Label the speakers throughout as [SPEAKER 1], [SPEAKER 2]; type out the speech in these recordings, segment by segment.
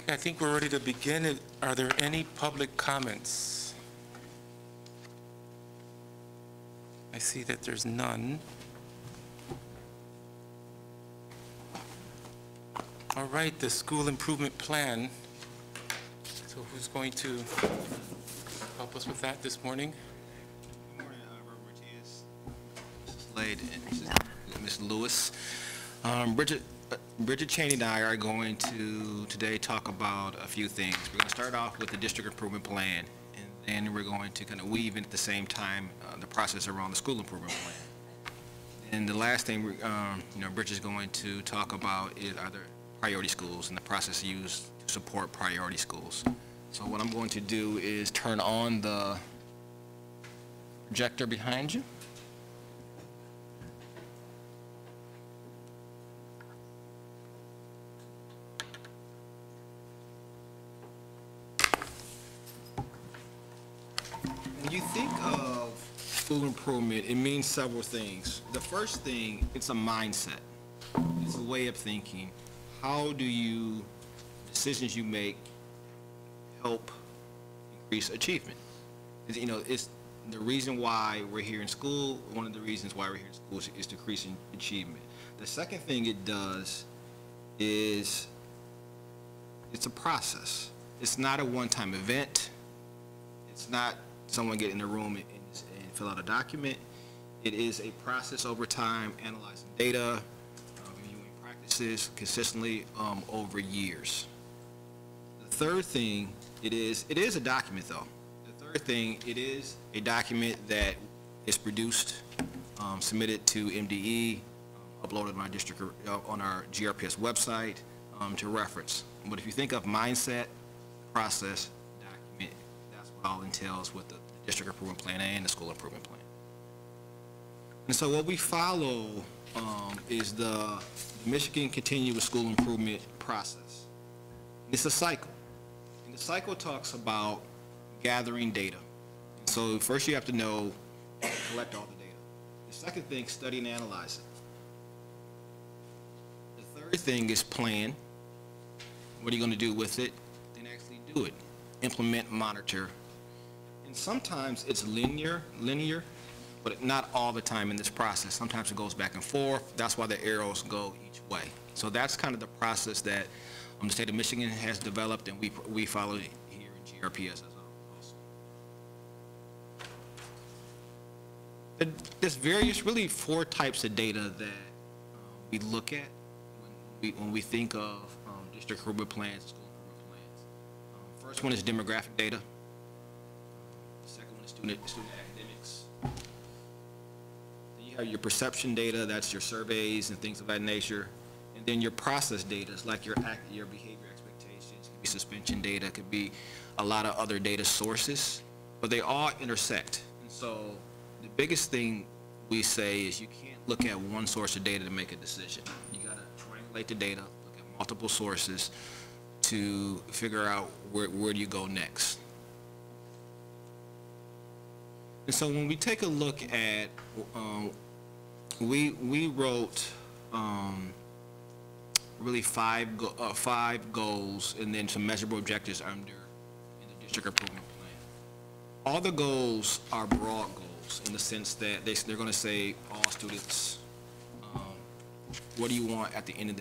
[SPEAKER 1] I think we're ready to begin. Are there any public comments? I see that there's none. All right, the school improvement plan. So who's going to help us with that this morning?
[SPEAKER 2] Good morning, Reverend Martinez, Mrs. Slade, and Ms. Lewis. Bridget Cheney and I are going to today talk about a few things. We're going to start off with the district improvement plan, and then we're going to kind of weave in at the same time the process around the school improvement plan. And the last thing Bridget's going to talk about is other priority schools and the process used to support priority schools. So what I'm going to do is turn on the projector behind you. When you think of school improvement, it means several things. The first thing, it's a mindset. It's a way of thinking. How do you, decisions you make, help increase achievement? It's the reason why we're here in school. One of the reasons why we're here in school is to increase achievement. The second thing it does is it's a process. It's not a one-time event. It's not someone get in the room and fill out a document. It is a process over time, analyzing data, reviewing practices consistently over years. The third thing, it is a document though. The third thing, it is a document that is produced, submitted to MDE, uploaded on our district, on our GRPS website to reference. But if you think of mindset, process, document, that's what all entails with the district improvement plan and the school improvement plan. And so what we follow is the Michigan Continuous School Improvement process. It's a cycle. And the cycle talks about gathering data. And so first you have to know, collect all the data. The second thing, study and analyze it. The third thing is plan. What are you going to do with it? Then actually do it. Implement, monitor. And sometimes it's linear, but not all the time in this process. Sometimes it goes back and forth. That's why the arrows go each way. So that's kind of the process that the state of Michigan has developed, and we follow it here in GRPS as also. There's various, really 4 types of data that we look at when we think of district improvement plans, school improvement plans. First one is demographic data. The second one is student academics. Then you have your perception data, that's your surveys and things of that nature. And then your process data is like your behavior expectations, could be suspension data, could be a lot of other data sources, but they all intersect. And so the biggest thing we say is you can't look at one source of data to make a decision. You got to triangulate the data, look at multiple sources to figure out where do you go next. And so when we take a look at, we wrote really five goals and then some measurable objectives under in the district improvement plan. All the goals are broad goals in the sense that they're going to say all students, what do you want at the end of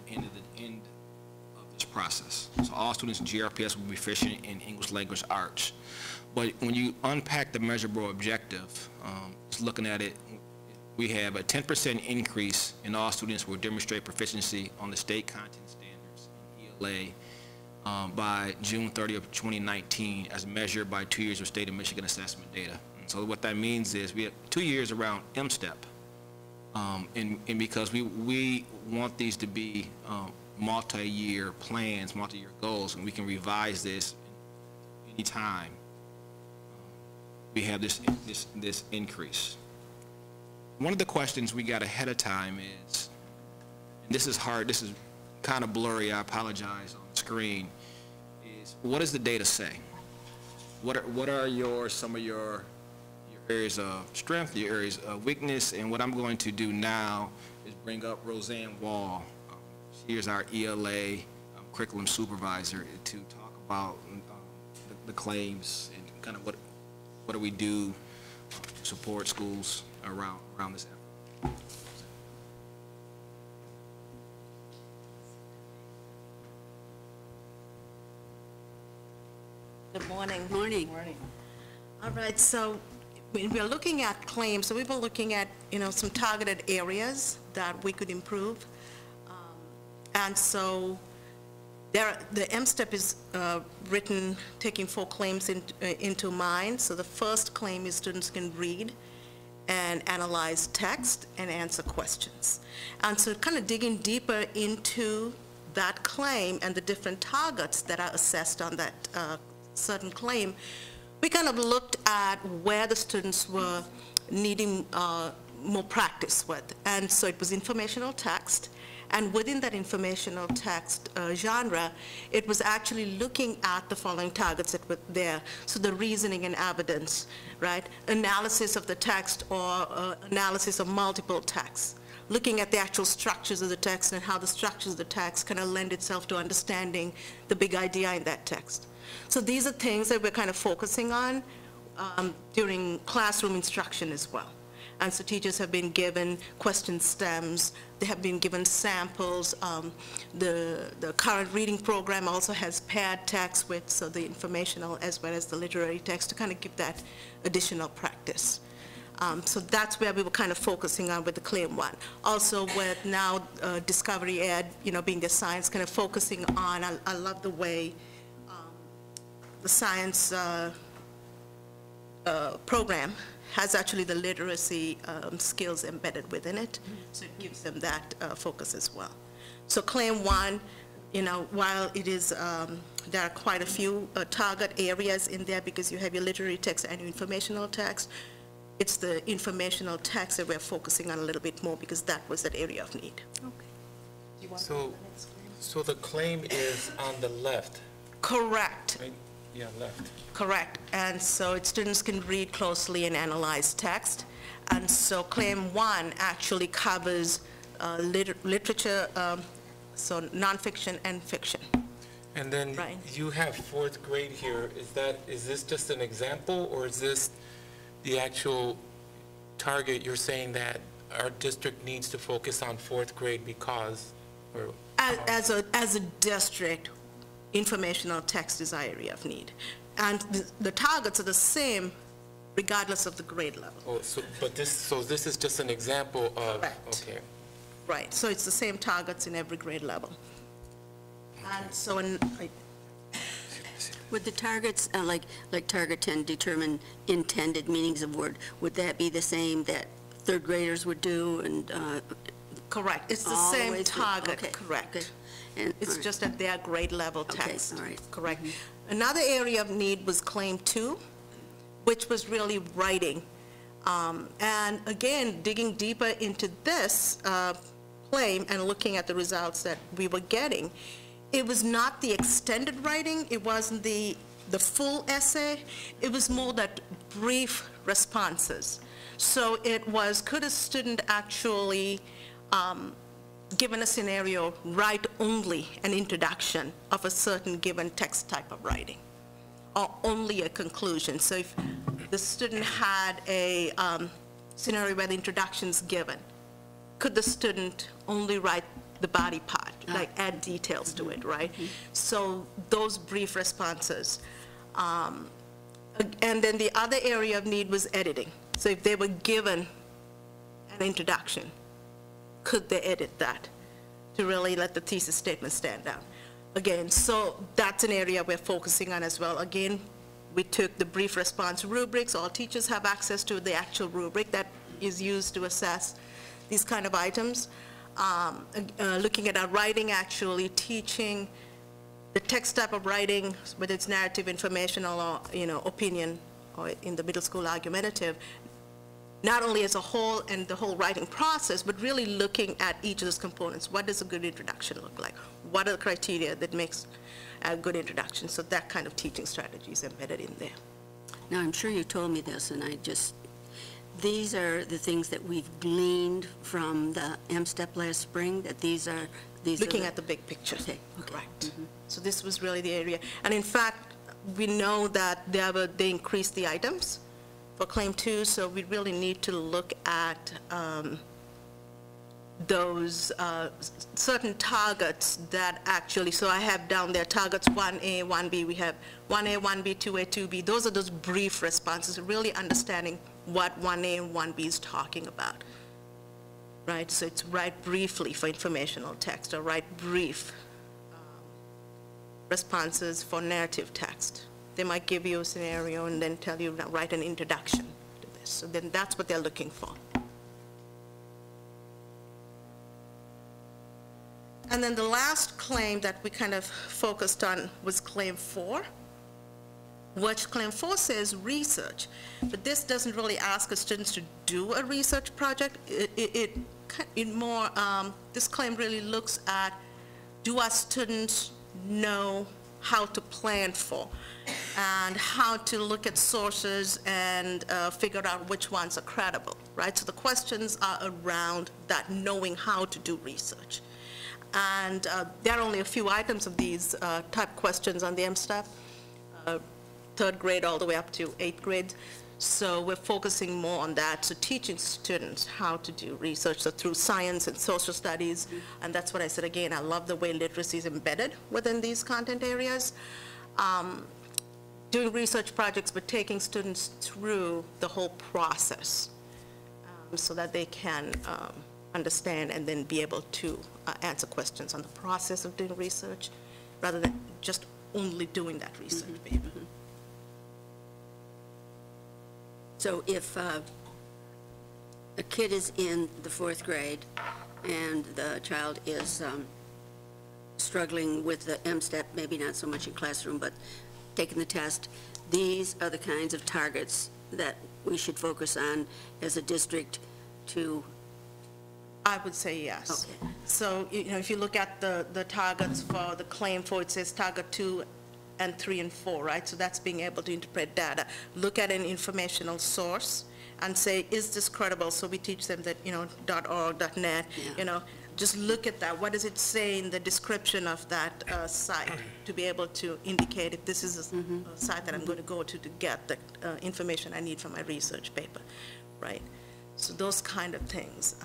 [SPEAKER 2] this process? So all students in GRPS will be proficient in English language arts. But when you unpack the measurable objective, just looking at it, we have a 10% increase in all students will demonstrate proficiency on the state content standards in ELA by June 30th, 2019, as measured by 2 years of state of Michigan assessment data. And so what that means is we have 2 years around M-STEP, and because we want these to be multi-year plans, multi-year goals, and we can revise this anytime we have this increase. One of the questions we got ahead of time is, and this is hard, this is kind of blurry, I apologize on the screen, is what does the data say? What are some of your areas of strength, your areas of weakness? And what I'm going to do now is bring up Roseanne Wall. She is our ELA curriculum supervisor to talk about the claims and kind of what do we do to support schools around this effort.
[SPEAKER 3] Good morning.
[SPEAKER 4] Morning.
[SPEAKER 3] All right, so we're looking at claims, so we were looking at, some targeted areas that we could improve. And so the M-STEP is written, taking 4 claims into mind. So the first claim is students can read and analyze text and answer questions. And so kind of digging deeper into that claim and the different targets that are assessed on that certain claim, we kind of looked at where the students were needing more practice with. And so it was informational text. And within that informational text genre, it was actually looking at the following targets that were there. So the reasoning and evidence, right? Analysis of the text or analysis of multiple texts. Looking at the actual structures of the text and how the structures of the text kind of lend itself to understanding the big idea in that text. So these are things that we're kind of focusing on during classroom instruction as well. And so teachers have been given question stems, they have been given samples. The current reading program also has paired text with, so the informational as well as the literary text to kind of give that additional practice. So that's where we were kind of focusing on with the claim 1. Also with now Discovery Ed, being the science, kind of focusing on, I love the way the science program has actually the literacy skills embedded within it, so it gives them that focus as well. So claim 1, while it is, there are quite a few target areas in there because you have your literary text and your informational text, it's the informational text that we're focusing on a little bit more because that was that area of need. Okay.
[SPEAKER 1] So the claim is on the left,
[SPEAKER 3] Correct.
[SPEAKER 1] right? Yeah, left.
[SPEAKER 3] Correct. And so students can read closely and analyze text. And so claim 1 actually covers literature, so nonfiction and fiction.
[SPEAKER 1] And then
[SPEAKER 3] Right.
[SPEAKER 1] you have 4th grade here. Is this just an example, or is this the actual target? You're saying that our district needs to focus on 4th grade because, or?
[SPEAKER 3] As a district, informational text is our area of need. And the targets are the same regardless of the grade level.
[SPEAKER 1] Oh, so this is just an example of,
[SPEAKER 3] Correct.
[SPEAKER 1] okay.
[SPEAKER 3] Right, so it's the same targets in every grade level. And so
[SPEAKER 4] Would the targets, like target 10, determine intended meanings of word, would that be the same that 3rd graders would do? And
[SPEAKER 3] correct, it's the
[SPEAKER 4] all the
[SPEAKER 3] same
[SPEAKER 4] way through?
[SPEAKER 3] target,
[SPEAKER 4] Okay,
[SPEAKER 3] correct.
[SPEAKER 4] okay. And,
[SPEAKER 3] It's
[SPEAKER 4] all right.
[SPEAKER 3] just at their grade level text.
[SPEAKER 4] all right.
[SPEAKER 3] Correct. Another area of need was claim 2, which was really writing. And again, digging deeper into this claim and looking at the results that we were getting, it was not the extended writing, it wasn't the full essay, it was more that brief responses. So it was, could a student actually, given a scenario, write only an introduction of a certain given text type of writing, or only a conclusion. So if the student had a scenario where the introduction's given, could the student only write the body part, like add details to it, right? So those brief responses. And then the other area of need was editing. So if they were given an introduction, could they edit that to really let the thesis statement stand out? Again, so that's an area we're focusing on as well. Again, we took the brief response rubrics. All teachers have access to the actual rubric that is used to assess these kind of items. Looking at our writing, actually teaching the text type of writing, whether it's narrative, informational, or opinion, or in the middle school argumentative, not only as a whole and the whole writing process, but really looking at each of those components. What does a good introduction look like? What are the criteria that makes a good introduction? So that kind of teaching strategy is embedded in there.
[SPEAKER 4] Now, I'm sure you told me this, and these are the things that we've gleaned from the M-STEP last spring, that these are
[SPEAKER 3] Looking at the big picture.
[SPEAKER 4] Okay,
[SPEAKER 3] Correct. this was really the area. And in fact, we know that they increased the items for Claim 2, so we really need to look at those certain targets that actually, so I have down there targets 1A, 1B, we have 1A, 1B, 2A, 2B. Those are those brief responses, really understanding what 1A and 1B is talking about, right? So it's write briefly for informational text, or write brief responses for narrative text. They might give you a scenario and then tell you, now write an introduction to this. So then that's what they're looking for. And then the last claim that we kind of focused on was Claim 4, which Claim 4 says research. But this doesn't really ask the students to do a research project. This claim really looks at, do our students know how to plan for and how to look at sources and figure out which ones are credible, right? So the questions are around that, knowing how to do research. And there are only a few items of these type questions on the MSTEP, third grade all the way up to 8th grade. So we're focusing more on that, so teaching students how to do research, so through science and social studies. And that's what I said again, I love the way literacy is embedded within these content areas. Doing research projects, but taking students through the whole process so that they can understand and then be able to answer questions on the process of doing research, rather than just only doing that research paper.
[SPEAKER 4] So if a kid is in the 4th grade and the child is struggling with the MSTEP, maybe not so much in classroom, but taking the test, these are the kinds of targets that we should focus on as a district to...
[SPEAKER 3] I would say yes.
[SPEAKER 4] Okay.
[SPEAKER 3] So, if you look at the targets for the Claim 4, it says target 2 and 3 and 4, right? So that's being able to interpret data. Look at an informational source and say, is this credible? So we teach them that, .org, .net,
[SPEAKER 4] Yeah.
[SPEAKER 3] Just look at that. What does it say in the description of that site to be able to indicate if this is a site that I'm going to go to get the information I need for my research paper, right? So those kind of things.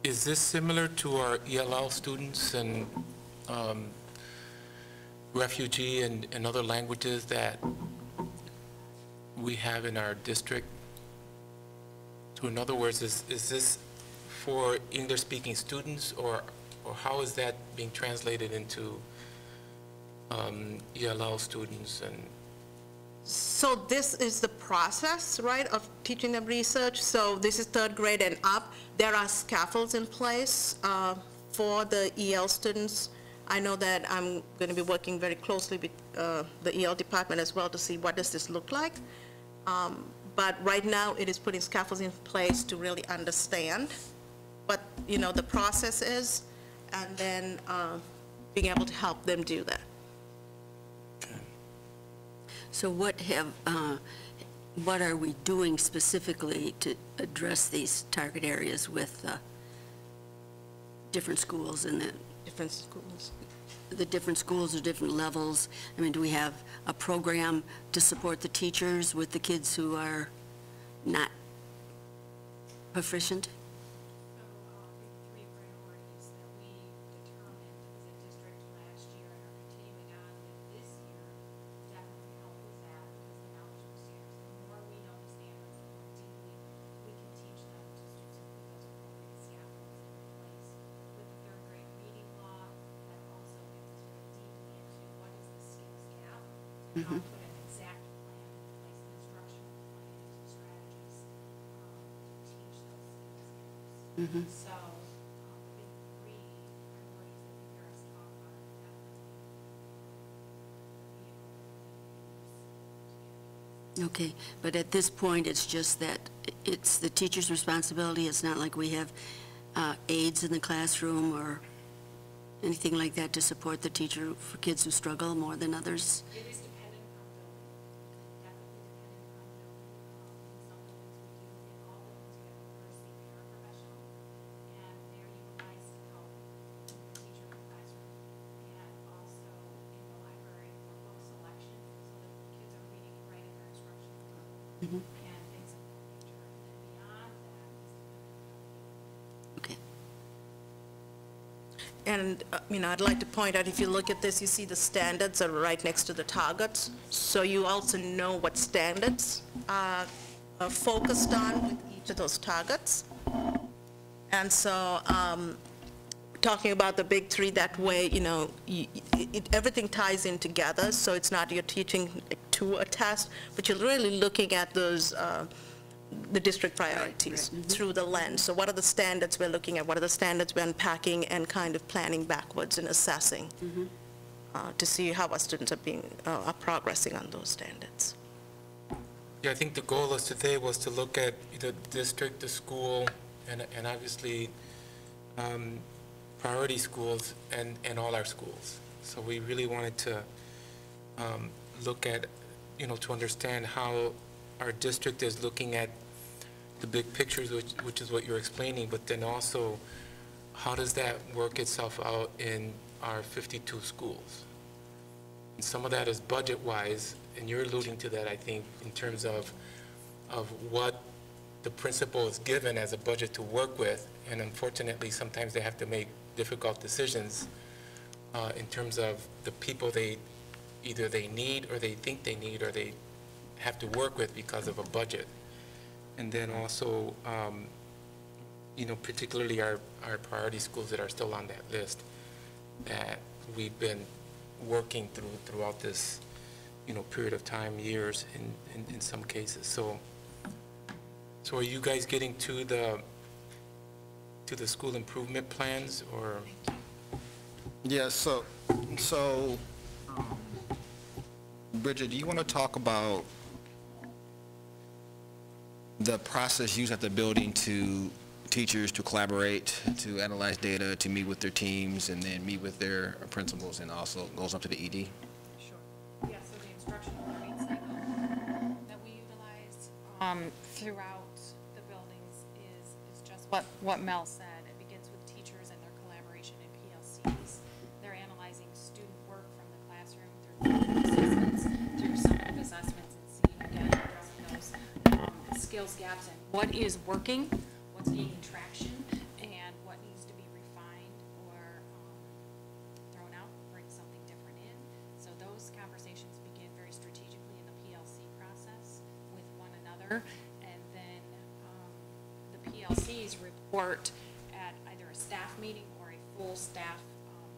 [SPEAKER 1] Is this similar to our ELL students and refugee and other languages that we have in our district? So in other words, is this for English-speaking students, or how is that being translated into ELL students? And
[SPEAKER 3] So this is the process, right, of teaching them research. So this is 3rd grade and up. There are scaffolds in place for the EL students. I know that I'm going to be working very closely with the EL department as well to see what does this look like. But right now, it is putting scaffolds in place to really understand what, the process is, and then being able to help them do that.
[SPEAKER 4] So what are we doing specifically to address these target areas with different schools and
[SPEAKER 3] Different schools.
[SPEAKER 4] the different schools or different levels? I mean, do we have a program to support the teachers with the kids who are not proficient?
[SPEAKER 5] The 3 priorities that we determined as a district last year and are continuing on with this year definitely help with that, because the knowledge of standards, the more we know the standards, the more deeply we can teach them to put those appropriate scaffolds in place. With the 3rd grade reading law, that also gets us very deeply into what is the skills gap, and how to put an exact plan in place, an instructional plan, and strategies to teach those skills gaps. So, the big 3 priorities that you hear us talk about are definitely the ability to use.
[SPEAKER 4] Okay, but at this point, it's just that it's the teacher's responsibility. It's not like we have aides in the classroom or anything like that to support the teacher for kids who struggle more than others.
[SPEAKER 5] It is dependent on building, definitely dependent on building. In some buildings we do, in all buildings we have a literacy paraprofessional, and they're utilized to help the teacher in the classroom. And also in and things of that nature. And then beyond that is
[SPEAKER 4] Okay.
[SPEAKER 3] And, I'd like to point out, if you look at this, you see the standards are right next to the targets. So you also know what standards are focused on with each of those targets. And so, talking about the big three that way, everything ties in together, so it's not you're teaching to a test, but you're really looking at those, the district priorities through the lens. So what are the standards we're looking at? What are the standards we're unpacking and kind of planning backwards and assessing to see how our students are progressing on those standards?
[SPEAKER 1] Yeah, I think the goal of today was to look at the district, the school, and obviously priority schools and all our schools. So we really wanted to look at, to understand how our district is looking at the big pictures, which is what you're explaining, but then also how does that work itself out in our 52 schools? And some of that is budget-wise, and you're alluding to that, I think, in terms of what the principal is given as a budget to work with, and unfortunately, sometimes they have to make difficult decisions in terms of the people either they need or they think they need or they have to work with because of a budget. And then also, particularly our priority schools that are still on that list that we've been working throughout this, period of time, years in some cases. So are you guys getting to the school improvement plans, or?
[SPEAKER 2] Yeah, so, Bridget, do you want to talk about the process used at the building to teachers to collaborate, to analyze data, to meet with their teams, and then meet with their principals, and also goes up to the ED?
[SPEAKER 5] Sure. Yeah, so the instructional learning cycle that we utilize throughout the buildings is just what Mel said. It begins with teachers and their collaboration in PLCs. They're analyzing student work from the classroom through summative assessments, and seeing, again, addressing those skills gaps and what is working, what's gaining traction, and what needs to be refined or thrown out, bring something different in. So those conversations begin very strategically in the PLC process with one another, and then the PLCs report at either a staff meeting or a full staff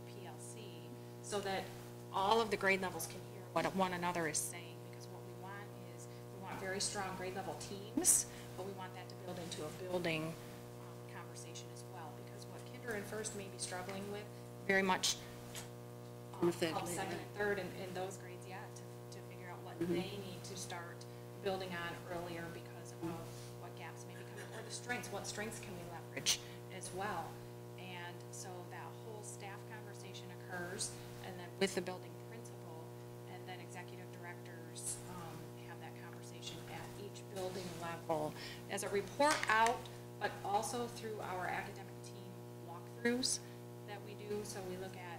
[SPEAKER 5] PLC, so that all of the grade levels can hear what one another is saying. Because what we want is, we want very strong grade level teams, but we want that to build into a building conversation as well. Because what kinder and first may be struggling with, very much help second and third and those grades, to figure out what they need to start building on earlier because of what gaps may be coming, or the strengths, what strengths can we leverage as well. And so that whole staff conversation occurs, and then with the building principal, and then executive directors have that conversation at each building level as a report out, but also through our academic team walkthroughs that we do. So we look at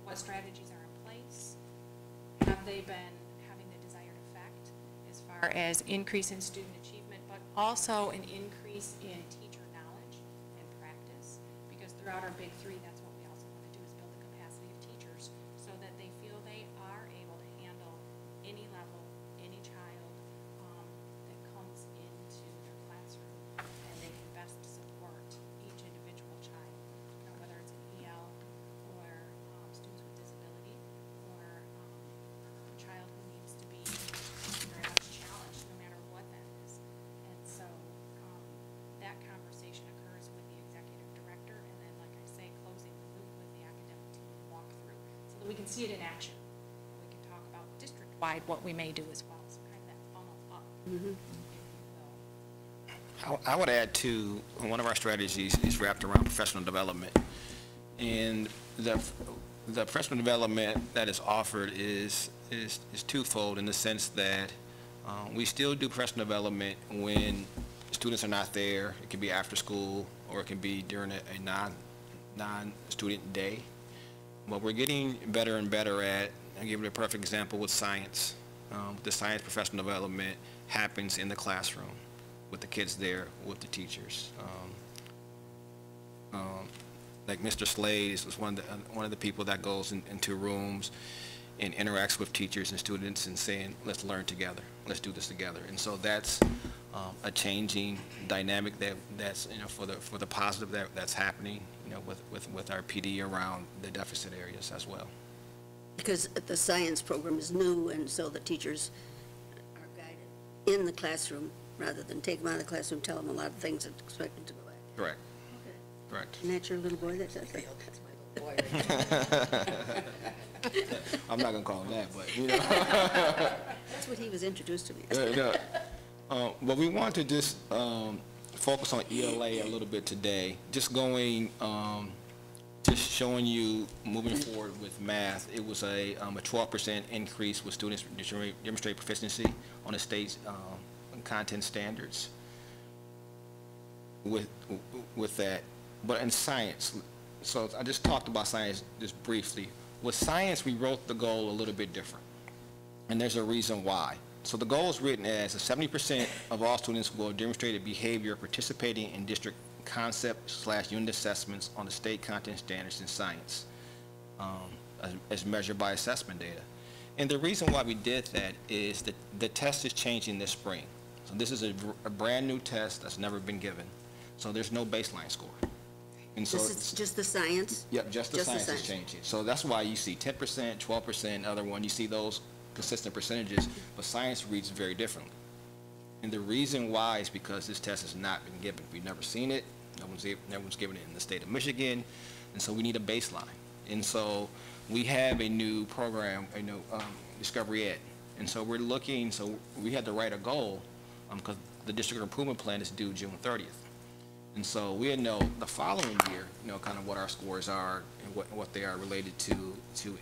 [SPEAKER 5] what strategies are in place. Have they been having the desired effect as far as increase in student achievement, but also an increase in teacher knowledge and practice? Because throughout our big three, that's what we also want to do, is build the capacity of teachers so that they feel they are able to handle any level, any child that comes into their classroom, and they can best support each individual child, whether it's an EL or students with disability, or a child who needs to be very much challenged, no matter what that is. And so that conversation occurs with the executive director, and then, like I say, closing the loop with the academic team walkthrough, so that we can see it in action. And we can talk about district-wide what we may do as well, so kind of that funnel up, if you will.
[SPEAKER 2] I would add to, one of our strategies is wrapped around professional development. And the professional development that is offered is twofold, in the sense that we still do professional development when students are not there. It can be after school, or it can be during a non-student day. But we're getting better and better at, I'll give you a perfect example with science. the science professional development happens in the classroom with the kids there, with the teachers. Like Mr. Slade was one of the people that goes into rooms and interacts with teachers and students and saying, let's learn together, let's do this together. And so that's a changing dynamic that's for the positive that's happening with our PD around the deficit areas as well.
[SPEAKER 4] Because the science program is new, and so the teachers are guided in the classroom rather than take them out of the classroom, tell them a lot of things and expect them to go back.
[SPEAKER 2] Correct. Correct.
[SPEAKER 4] Isn't that your little boy that says that?
[SPEAKER 2] I'm not gonna call him that, but
[SPEAKER 4] That's what he was introduced to me.
[SPEAKER 2] but we want to just focus on ELA a little bit today. Just going, just showing you moving forward with math. It was a 12% increase with students demonstrate proficiency on the state's content standards. With that, but in science, so I just talked about science just briefly. With science, we wrote the goal a little bit different, and there's a reason why. So the goal is written as 70% of all students will demonstrate a behavior participating in district concept/unit assessments on the state content standards in science, as measured by assessment data. And the reason why we did that is that the test is changing this spring. So this is a brand new test that's never been given. So there's no baseline score. And so
[SPEAKER 4] This is just the science?
[SPEAKER 2] Yep, just the science is changing. So that's why you see 10%, 12%, other one, you see those consistent percentages, but science reads very differently. And the reason why is because this test has not been given. We've never seen it. No one's given it in the state of Michigan, and so we need a baseline. And so we have a new program, Discovery Ed. And so we're looking, so we had to write a goal, because the district improvement plan is due June 30th. And so we know the following year, kind of what our scores are and what they are related to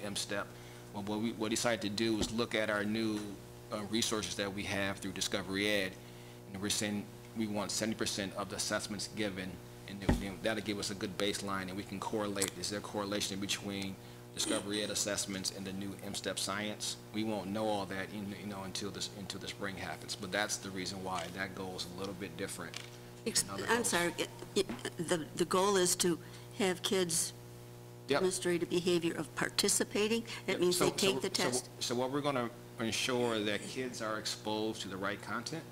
[SPEAKER 2] MSTEP. Well, what we decided to do is look at our new resources that we have through Discovery Ed, and we're saying we want 70% of the assessments given, and that'll give us a good baseline, and we can correlate. Is there a correlation between Discovery Ed assessments and the new MSTEP science? We won't know all that, until the spring happens. But that's the reason why that goal is a little bit different.
[SPEAKER 4] I'm sorry, the goal is to have kids demonstrate a behavior of participating? That means they take the test?
[SPEAKER 2] So what we're going to ensure that kids are exposed to the right content,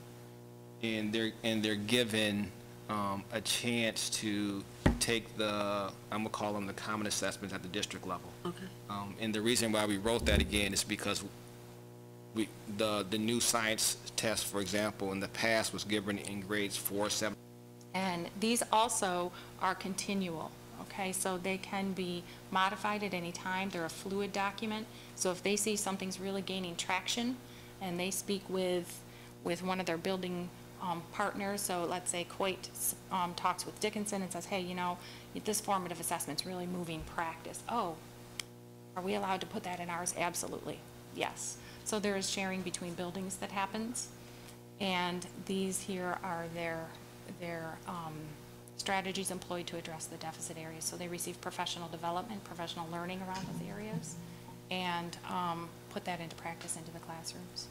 [SPEAKER 2] and they're given a chance to take I'm going to call them the common assessments at the district level.
[SPEAKER 4] Okay.
[SPEAKER 2] And the reason why we wrote that again is because the new science test, for example, in the past was given in grades 4, 7.
[SPEAKER 5] And these also are continual, okay? So they can be modified at any time. They're a fluid document. So if they see something's really gaining traction and they speak with one of their building partners, so let's say Coit talks with Dickinson and says, hey, this formative assessment's really moving practice. Oh, are we allowed to put that in ours? Absolutely, yes. So there is sharing between buildings that happens, and these here are their strategies employed to address the deficit areas. So they receive professional development, professional learning around those areas, and put that into practice into the classrooms.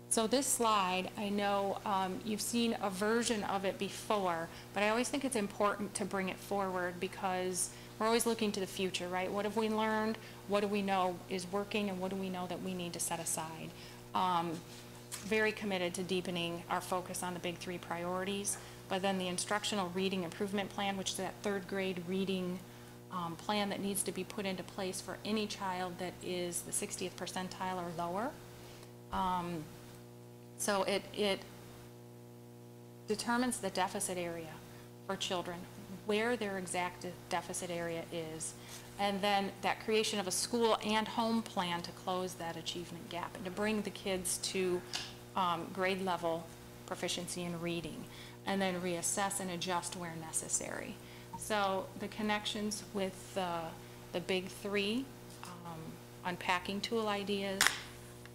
[SPEAKER 5] So this slide, I know you've seen a version of it before, but I always think it's important to bring it forward because we're always looking to the future, right? What have we learned? What do we know is working, and what do we know that we need to set aside? Very committed to deepening our focus on the big 3 priorities, but then the instructional reading improvement plan, which is that 3rd grade reading plan that needs to be put into place for any child that is the 60th percentile or lower. So it determines the deficit area for children, where their exact deficit area is, and then that creation of a school and home plan to close that achievement gap and to bring the kids to grade level proficiency in reading, and then reassess and adjust where necessary. So the connections with the big 3, unpacking tool ideas,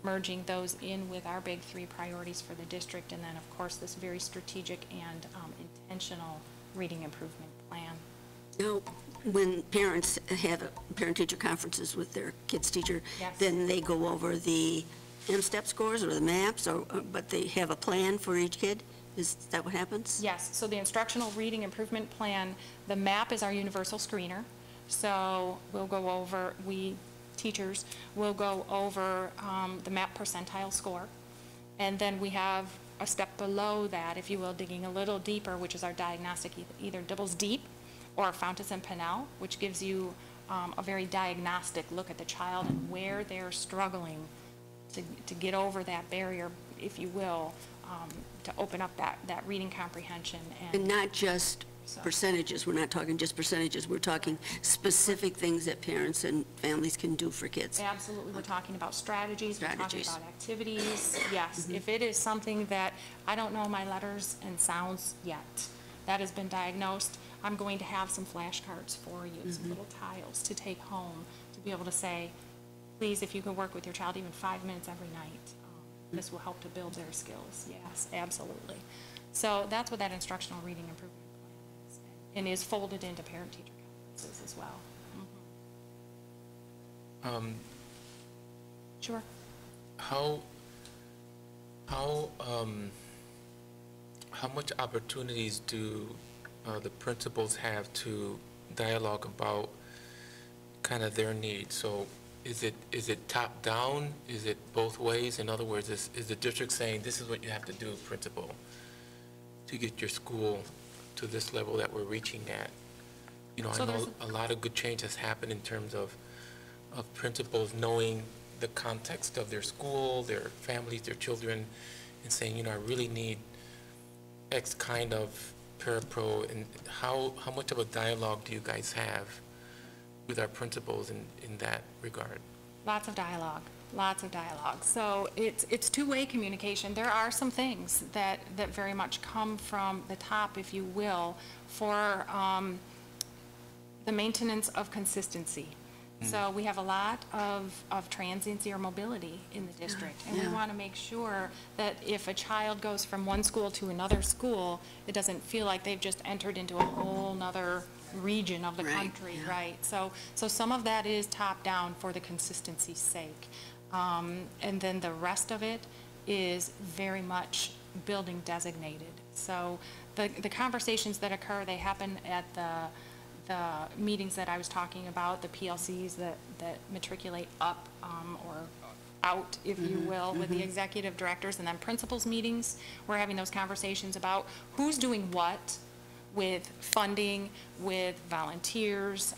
[SPEAKER 5] merging those in with our big 3 priorities for the district, and then of course this very strategic and intentional reading improvement plan.
[SPEAKER 4] Now, when parents have parent-teacher conferences with their kids' teacher,
[SPEAKER 5] Yes.
[SPEAKER 4] then they go over the M-STEP scores or the maps, but they have a plan for each kid? Is that what happens?
[SPEAKER 5] Yes, so the instructional reading improvement plan, the MAP is our universal screener. So we'll go over, teachers will go over the MAP percentile score. And then we have a step below that, if you will, digging a little deeper, which is our diagnostic, either Dibbles Deep or Fountas and Pinnell, which gives you a very diagnostic look at the child and where they're struggling to get over that barrier, if you will, to open up that reading comprehension.
[SPEAKER 4] And not just
[SPEAKER 5] So-
[SPEAKER 4] percentages, we're not talking just percentages, we're talking specific things that parents and families can do for kids.
[SPEAKER 5] Absolutely, we're talking about strategies, we're talking
[SPEAKER 4] Strategies.
[SPEAKER 5] about activities, yes. If it is something that I don't know my letters and sounds yet, that has been diagnosed, I'm going to have some flashcards for you, some little tiles to take home, to be able to say, please, if you can work with your child even 5 minutes every night, this will help to build their skills. Yes, absolutely. So that's what that instructional reading improvement plan is, and is folded into parent-teacher conferences as well. Sure.
[SPEAKER 1] How much opportunities do the principals have to dialogue about kind of their needs? So is it top down? Is it both ways? In other words, is the district saying, this is what you have to do, principal, to get your school to this level that we're reaching at? You know,
[SPEAKER 5] So
[SPEAKER 1] I know
[SPEAKER 5] there's
[SPEAKER 1] a lot of good change has happened in terms of principals knowing the context of their school, their families, their children, and saying, you know, I really need X kind of parapro. And how much of a dialogue do you guys have with our principals in that regard?
[SPEAKER 5] Lots of dialogue, lots of dialogue. So it's two-way communication. There are some things that very much come from the top, if you will, for the maintenance of consistency. So we have a lot of transiency or mobility in the district, and we
[SPEAKER 4] Yeah.
[SPEAKER 5] want to make sure that if a child goes from one school to another school, it doesn't feel like they've just entered into a whole nother region of the
[SPEAKER 4] Right,
[SPEAKER 5] country,
[SPEAKER 4] yeah.
[SPEAKER 5] right? So some of that is top-down for the consistency's sake. And then the rest of it is very much building designated. So the conversations that occur, they happen at the meetings that I was talking about, the PLCs that matriculate up or out, if you will, with the executive directors, and then principals meetings. We're having those conversations about who's doing what with funding, with volunteers,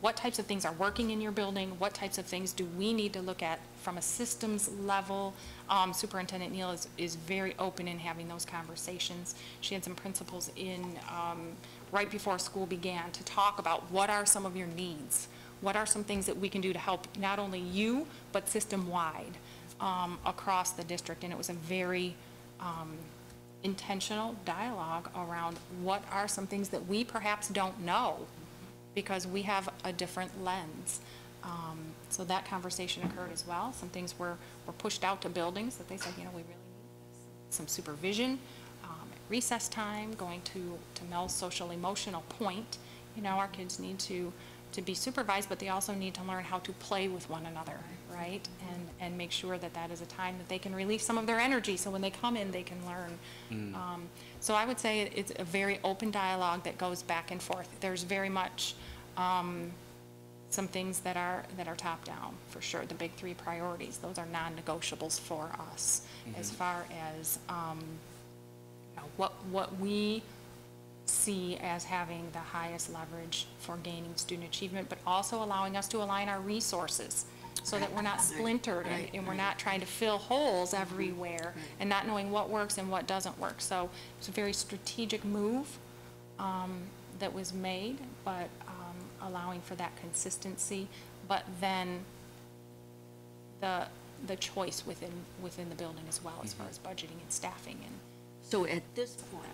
[SPEAKER 5] what types of things are working in your building, what types of things do we need to look at from a systems level. Superintendent Neal is very open in having those conversations. She had some principals in right before school began to talk about what are some of your needs, what are some things that we can do to help not only you, but system-wide across the district. And it was a very intentional dialogue around what are some things that we perhaps don't know because we have a different lens. So that conversation occurred as well. Some things were pushed out to buildings that they said, you know, we really need this. Some supervision at recess time, going to Mel's social emotional point. You know, our kids need to be supervised, but they also need to learn how to play with one another, right? And make sure that that is a time that they can release some of their energy, so when they come in, they can learn. So I would say it's a very open dialogue that goes back and forth. There's very much some things that are top down, for sure. The big three priorities, those are non-negotiables for us as far as you know, what we see as having the highest leverage for gaining student achievement, but also allowing us to align our resources so that we're not splintered and we're not trying to fill holes everywhere and not knowing what works and what doesn't work. So it's a very strategic move that was made, but allowing for that consistency, but then the choice within the building as well, as far as budgeting and staffing. And
[SPEAKER 4] So at this point,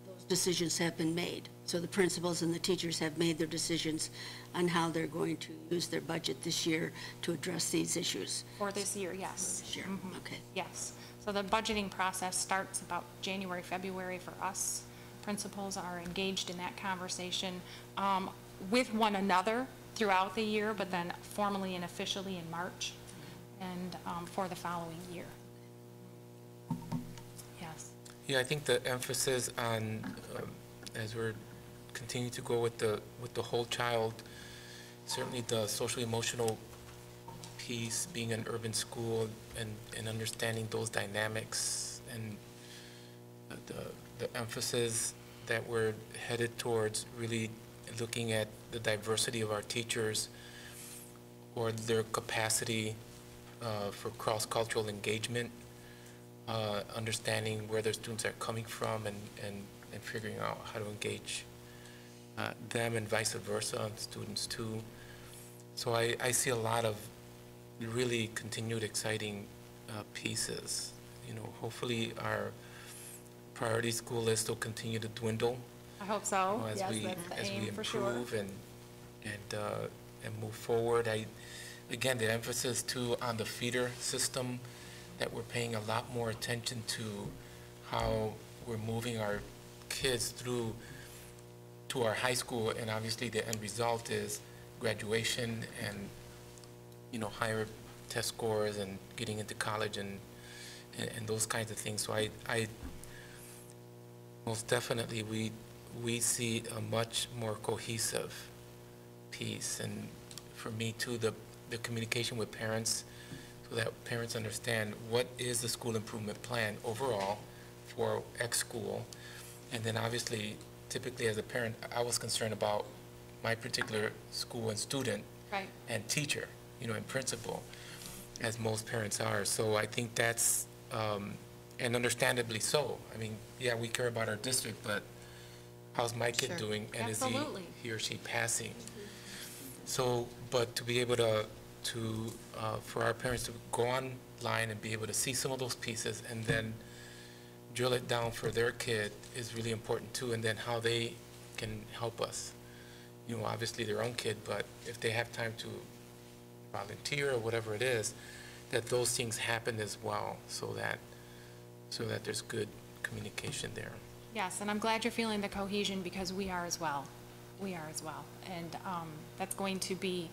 [SPEAKER 4] those decisions have been made. So the principals and the teachers have made their decisions on how they're going to use their budget this year to address these issues.
[SPEAKER 5] for this year, yes.
[SPEAKER 4] This year, okay.
[SPEAKER 5] Yes. So the budgeting process starts about January, February for us. Principals are engaged in that conversation. with one another throughout the year, but then formally and officially in March and for the following year. Yes.
[SPEAKER 1] Yeah, I think the emphasis on, as we're continuing to go with the whole child, certainly the social emotional piece, being an urban school and understanding those dynamics, and the emphasis that we're headed towards really looking at the diversity of our teachers or their capacity for cross-cultural engagement, understanding where their students are coming from and figuring out how to engage them and vice versa, students too. So I see a lot of really continued exciting pieces. You know, hopefully our priority school list will continue to dwindle
[SPEAKER 5] I hope so.
[SPEAKER 1] as
[SPEAKER 5] Yes,
[SPEAKER 1] we
[SPEAKER 5] that's the
[SPEAKER 1] as we
[SPEAKER 5] aim for sure.
[SPEAKER 1] improve and move forward. Again, the emphasis too on the feeder system, that we're paying a lot more attention to how we're moving our kids through to our high school, and obviously the end result is graduation and, you know, higher test scores and getting into college and those kinds of things. So I most definitely we see a much more cohesive piece, and for me too, the communication with parents, so that parents understand what is the school improvement plan overall for X school. And then obviously, typically as a parent, I was concerned about my particular school and student
[SPEAKER 5] Right.
[SPEAKER 1] and teacher, you know, and principal, as most parents are. So I think that's, and understandably so. I mean, yeah, we care about our district, but how's my kid
[SPEAKER 3] Sure.
[SPEAKER 1] doing? And
[SPEAKER 5] Absolutely.
[SPEAKER 1] is he or she passing? So, but to be able to for our parents to go online and be able to see some of those pieces and then drill it down for their kid is really important too, and then how they can help us. You know, obviously their own kid, but if they have time to volunteer or whatever it is, that those things happen as well, so that there's good communication there.
[SPEAKER 5] Yes, and I'm glad you're feeling the cohesion, because we are as well. We are as well. And that's going to be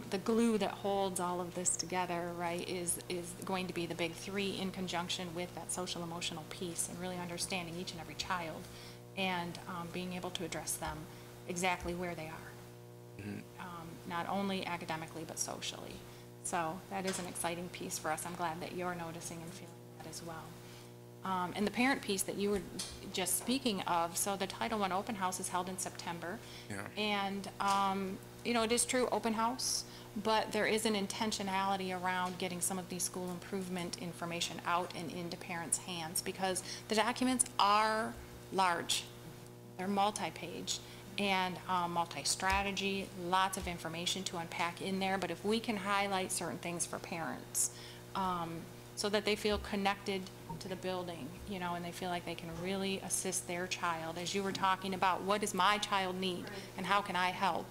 [SPEAKER 5] the glue that holds all of this together, right, is going to be the big three in conjunction with that social emotional piece, and really understanding each and every child and being able to address them exactly where they are, not only academically but socially. So that is an exciting piece for us. I'm glad that you're noticing and feeling that as well. And the parent piece that you were just speaking of, so the Title I open house is held in September.
[SPEAKER 1] Yeah.
[SPEAKER 5] And, you know, it is true, open house, but there is an intentionality around getting some of these school improvement information out and into parents' hands, because the documents are large. They're multi-page and multi-strategy, lots of information to unpack in there. But if we can highlight certain things for parents, so that they feel connected to the building, you know, and they feel like they can really assist their child. As you were talking about, what does my child need and how can I help?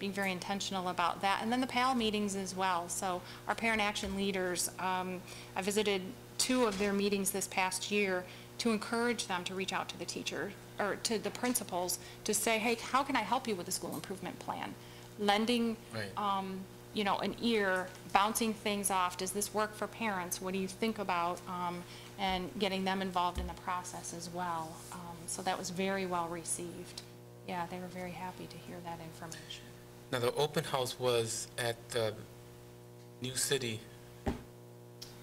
[SPEAKER 5] Being very intentional about that. And then the PAL meetings as well. So our parent action leaders, I visited 2 of their meetings this past year to encourage them to reach out to the teacher or to the principals to say, hey, how can I help you with the school improvement plan? Lending,
[SPEAKER 1] Right.
[SPEAKER 5] you know, an ear, bouncing things off. Does this work for parents? What do you think about? And getting them involved in the process as well. So that was very well received. Yeah, they were very happy to hear that information.
[SPEAKER 1] Now, the open house was at the New City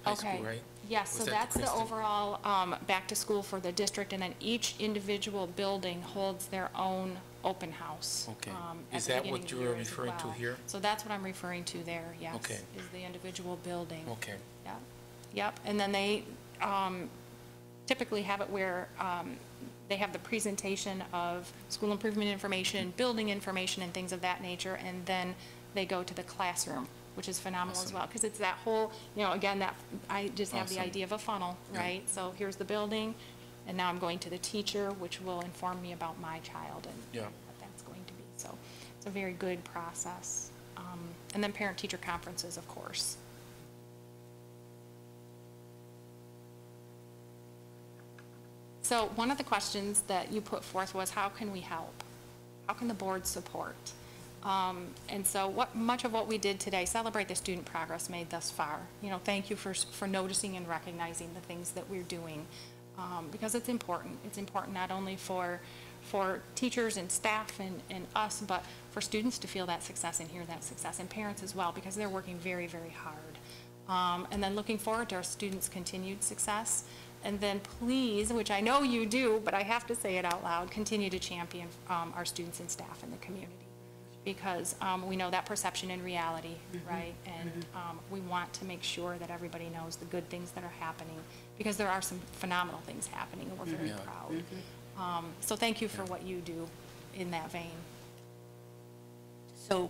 [SPEAKER 1] High School, right?
[SPEAKER 5] Yes, so
[SPEAKER 1] Was that
[SPEAKER 5] that's the
[SPEAKER 1] Kristen?
[SPEAKER 5] overall back to school for the district, and then each individual building holds their own open house.
[SPEAKER 1] Okay.
[SPEAKER 5] At
[SPEAKER 1] Is
[SPEAKER 5] the
[SPEAKER 1] that
[SPEAKER 5] beginning
[SPEAKER 1] what
[SPEAKER 5] of the
[SPEAKER 1] you were
[SPEAKER 5] year as
[SPEAKER 1] referring to
[SPEAKER 5] well.
[SPEAKER 1] here?
[SPEAKER 5] So that's what I'm referring to there, yes.
[SPEAKER 1] Okay.
[SPEAKER 5] Is the individual building.
[SPEAKER 1] Okay.
[SPEAKER 5] Yep, yep, and then they typically have it where they have the presentation of school improvement information, building information, and things of that nature, and then they go to the classroom, which is phenomenal as
[SPEAKER 1] Awesome.
[SPEAKER 5] well, because it's that whole, you know, again, that, I just have the
[SPEAKER 1] Awesome.
[SPEAKER 5] idea of a funnel,
[SPEAKER 1] Yeah.
[SPEAKER 5] right? So here's the building, and now I'm going to the teacher, which will inform me about my child and
[SPEAKER 1] Yeah.
[SPEAKER 5] what that's going to be. So it's a very good process. And then parent-teacher conferences, of course. So one of the questions that you put forth was, how can we help? how can the board support? And so much of what we did today, celebrate the student progress made thus far. You know, thank you for noticing and recognizing the things that we're doing, because it's important. It's important not only for teachers and staff and us, but for students to feel that success and hear that success, and parents as well, because they're working very, very hard. And then looking forward to our students' continued success. And then please, which I know you do, but I have to say it out loud, continue to champion our students and staff in the community. Because we know that perception and reality, right? And we want to make sure that everybody knows the good things that are happening, because there are some phenomenal things happening, and we're very proud. So thank you for what you do in that vein.
[SPEAKER 4] So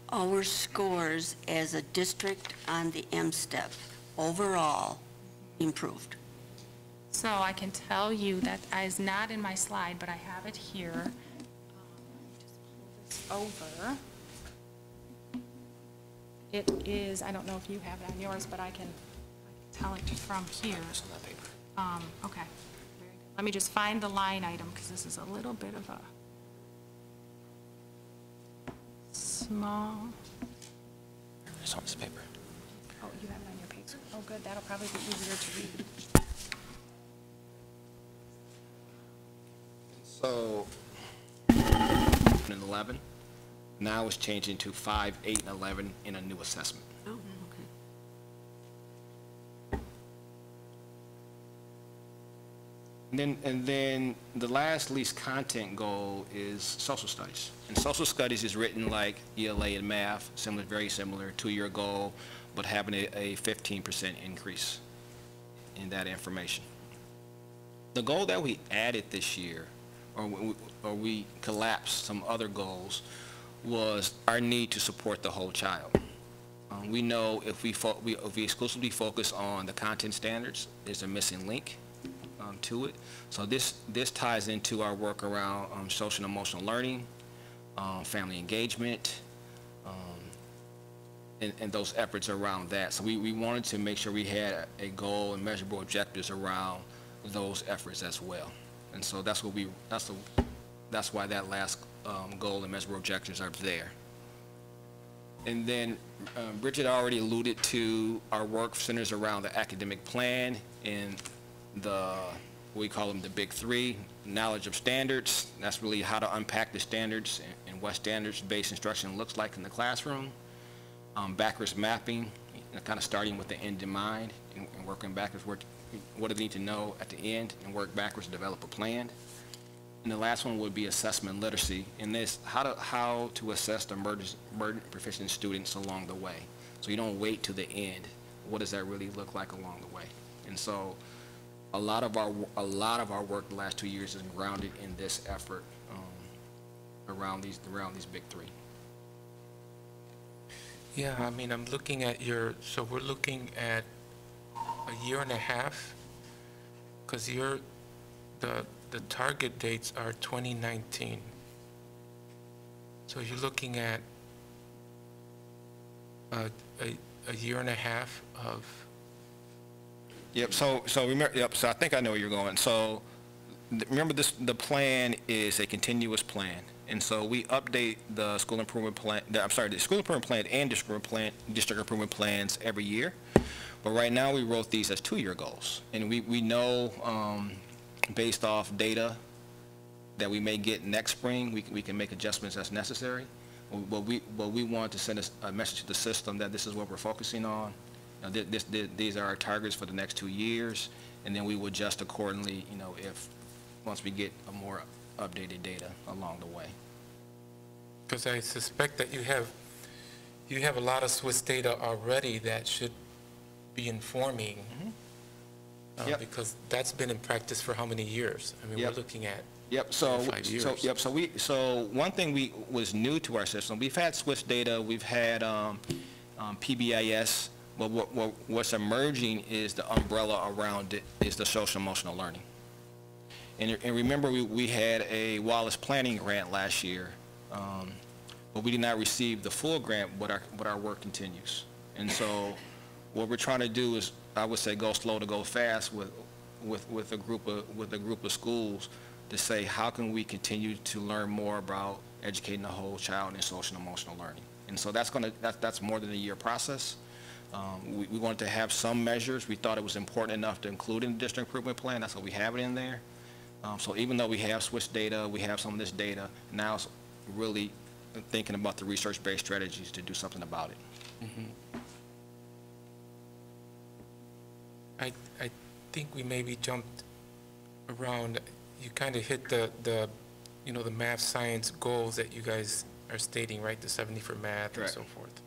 [SPEAKER 4] our scores as a district on the M-STEP overall improved.
[SPEAKER 5] So I can tell you that is not in my slide, but I have it here. Just pull this over. It is, I don't know if you have it on yours, but I can tell it from here. Okay. Very good. Let me just find the line item, because this is a little bit of a small.
[SPEAKER 6] It's on this paper.
[SPEAKER 5] Oh, you have it on your page. Oh, good. That'll probably be easier to read.
[SPEAKER 2] So, 11, now it's changing to 5, 8, and 11 in a new assessment.
[SPEAKER 4] Oh, okay.
[SPEAKER 2] And then the last least content goal is social studies. And social studies is written like ELA and math, similar, very similar, 2-year goal, but having a 15% increase in that information. The goal that we added this year, or we collapsed some other goals, was our need to support the whole child. We know if we exclusively focus on the content standards, there's a missing link to it. So this ties into our work around social and emotional learning, family engagement, and those efforts around that. So we wanted to make sure we had a goal and measurable objectives around those efforts as well. And so that's why that last goal and measurable objectives are there. And then Bridget already alluded to our work centers around the academic plan and we call them the big 3, knowledge of standards. That's really how to unpack the standards and what standards-based instruction looks like in the classroom. Backwards mapping, kind of starting with the end in mind and working backwards. What do they need to know at the end, and work backwards to develop a plan. And the last one would be assessment literacy, and this how to assess the emergent proficient students along the way. So you don't wait to the end. What does that really look like along the way? And so a lot of our work the last 2 years is grounded in this effort around these big 3.
[SPEAKER 1] Yeah, I mean, I'm looking at so we're looking at a year and a half, because the target dates are 2019. So you're looking at a year and a half of.
[SPEAKER 2] Yep. So remember. Yep. So I think I know where you're going. So remember, the plan is a continuous plan, and so we update the school improvement plan. The school improvement plan and district improvement plans every year. But right now we wrote these as 2-year goals, and we know based off data that we may get next spring, we can make adjustments as necessary. But we want to send a message to the system that this is what we're focusing on. These are our targets for the next 2 years, and then we will adjust accordingly. Once we get a more updated data along the way.
[SPEAKER 1] Because I suspect that you have a lot of Swiss data already that should be informing, because that's been in practice for how many years? I mean, we're looking at 5 years.
[SPEAKER 2] So one thing was new to our system. We've had Swiss data, we've had PBIS, but what's emerging is the umbrella around it is the social emotional learning. And remember, we had a Wallace Planning grant last year, but we did not receive the full grant, but our work continues. And so what we're trying to do is, I would say, go slow to go fast with a group of schools to say, how can we continue to learn more about educating the whole child in social and emotional learning. And so that's more than a year process. We wanted to have some measures. We thought it was important enough to include in the district improvement plan. That's why we have it in there. So even though we have switched data, we have some of this data, now it's really thinking about the research-based strategies to do something about it.
[SPEAKER 1] I think we maybe jumped around. You kind of hit the math science goals that you guys are stating, right? The 70 for math
[SPEAKER 2] Correct.
[SPEAKER 1] and so forth.